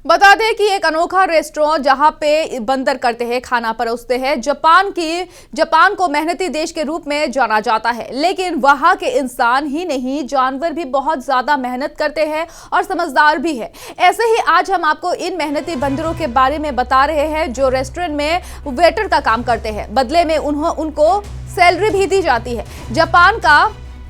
बता दें कि एक अनोखा रेस्टोरेंट जहां पे बंदर करते हैं खाना परोसते हैं। जापान को मेहनती देश के रूप में जाना जाता है, लेकिन वहां के इंसान ही नहीं जानवर भी बहुत ज्यादा मेहनत करते हैं और समझदार भी है। ऐसे ही आज हम आपको इन मेहनती बंदरों के बारे में बता रहे हैं जो रेस्टोरेंट में वेटर का काम करते हैं। बदले में उनको सैलरी भी दी जाती है। जापान का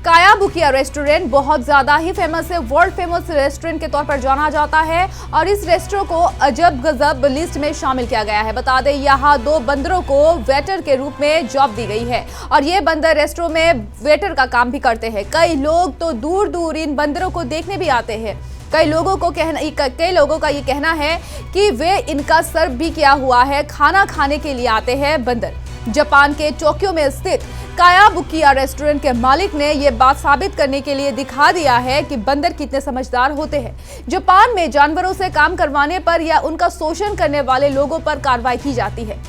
कायाबुकिया रेस्टोरेंट बहुत ज्यादा ही फेमस है, वर्ल्ड फेमस रेस्टोरेंट के तौर पर जाना जाता है और इस रेस्टोरेंट को अजब गजब लिस्ट में शामिल किया गया है। बता दें यहाँ 2 बंदरों को वेटर के रूप में जॉब दी गई है और ये बंदर रेस्टोरेंट में वेटर का काम भी करते हैं। कई लोग तो दूर दूर इन बंदरों को देखने भी आते हैं। कई लोगों का ये कहना है कि वे इनका सर्व भी किया हुआ है, खाना खाने के लिए आते हैं बंदर। जापान के टोक्यो में स्थित कायाबुकिया रेस्टोरेंट के मालिक ने यह बात साबित करने के लिए दिखा दिया है कि बंदर कितने समझदार होते हैं। जापान में जानवरों से काम करवाने पर या उनका शोषण करने वाले लोगों पर कार्रवाई की जाती है।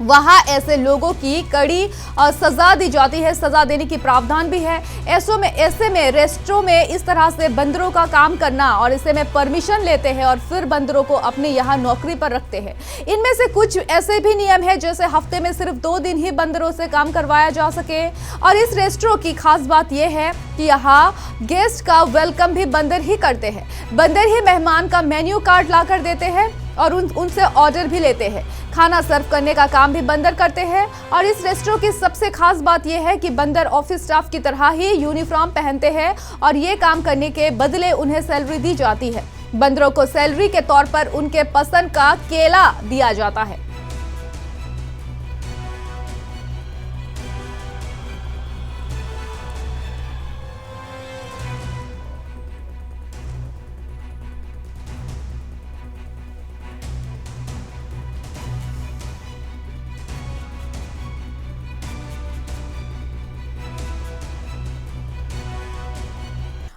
वहां ऐसे लोगों की कड़ी सजा दी जाती है, सजा देने की प्रावधान भी है। ऐसे में रेस्टोरेंट में इस तरह से बंदरों का काम करना और इसे में परमिशन लेते हैं और फिर बंदरों को अपने यहाँ नौकरी पर रखते हैं। इनमें से कुछ ऐसे भी नियम है जैसे हफ्ते में सिर्फ 2 दिन ही बंदरों से काम करवाया जा सके। और इस रेस्टोरेंट की खास बात यह है कि यहाँ गेस्ट का वेलकम भी बंदर ही करते हैं। बंदर ही मेहमान का मेन्यू कार्ड ला कर देते हैं और उनसे ऑर्डर भी लेते हैं। खाना सर्व करने का काम भी बंदर करते हैं। और इस रेस्टोरेंट की सबसे खास बात यह है कि बंदर ऑफिस स्टाफ की तरह ही यूनिफॉर्म पहनते हैं और ये काम करने के बदले उन्हें सैलरी दी जाती है। बंदरों को सैलरी के तौर पर उनके पसंद का केला दिया जाता है।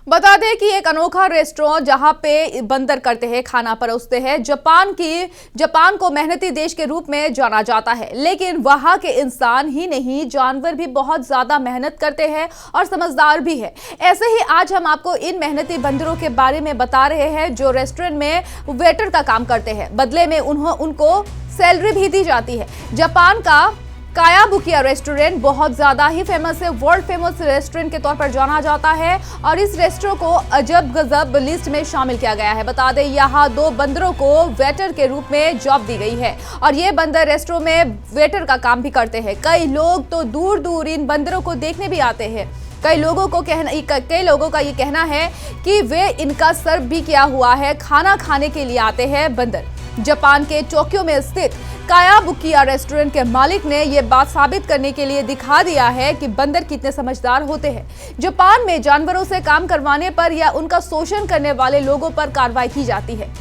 बता दें कि एक अनोखा रेस्टोरेंट जहां पे बंदर करते हैं खाना परोसते हैं। जापान को मेहनती देश के रूप में जाना जाता है, लेकिन वहां के इंसान ही नहीं जानवर भी बहुत ज्यादा मेहनत करते हैं और समझदार भी है। ऐसे ही आज हम आपको इन मेहनती बंदरों के बारे में बता रहे हैं जो रेस्टोरेंट में वेटर का काम करते हैं। बदले में उनको सैलरी भी दी जाती है। जापान का कायाबुकिया रेस्टोरेंट बहुत ज्यादा ही फेमस है, वर्ल्ड फेमस रेस्टोरेंट के तौर पर जाना जाता है और इस रेस्टोरेंट को अजब गजब लिस्ट में शामिल किया गया है। बता दें यहाँ 2 बंदरों को वेटर के रूप में जॉब दी गई है और ये बंदर रेस्टोरेंट में वेटर का काम भी करते हैं। कई लोग तो दूर दूर इन बंदरों को देखने भी आते हैं। कई लोगों का ये कहना है कि वे इनका सर्व भी किया हुआ है, खाना खाने के लिए आते हैं बंदर। जापान के टोक्यो में स्थित कायाबुकिया रेस्टोरेंट के मालिक ने यह बात साबित करने के लिए दिखा दिया है कि बंदर कितने समझदार होते हैं। जापान में जानवरों से काम करवाने पर या उनका शोषण करने वाले लोगों पर कार्रवाई की जाती है।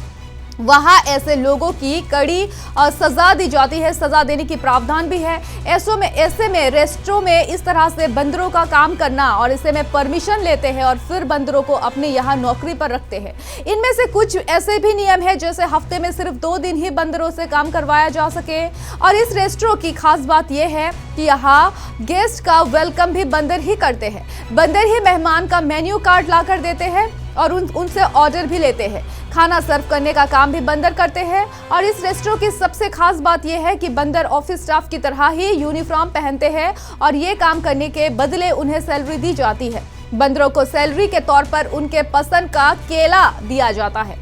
वहां ऐसे लोगों की कड़ी सजा दी जाती है, सजा देने की प्रावधान भी है। ऐसे में रेस्टोरेंट में इस तरह से बंदरों का काम करना और इसे में परमिशन लेते हैं और फिर बंदरों को अपने यहाँ नौकरी पर रखते हैं। इनमें से कुछ ऐसे भी नियम है जैसे हफ्ते में सिर्फ 2 दिन ही बंदरों से काम करवाया जा सके। और इस रेस्टोरेंट की खास बात यह है कि यहाँ गेस्ट का वेलकम भी बंदर ही करते हैं। बंदर ही मेहमान का मेन्यू कार्ड ला कर देते हैं और उनसे ऑर्डर भी लेते हैं। खाना सर्व करने का काम भी बंदर करते हैं। और इस रेस्टोरेंट की सबसे खास बात यह है कि बंदर ऑफिस स्टाफ की तरह ही यूनिफॉर्म पहनते हैं और ये काम करने के बदले उन्हें सैलरी दी जाती है। बंदरों को सैलरी के तौर पर उनके पसंद का केला दिया जाता है।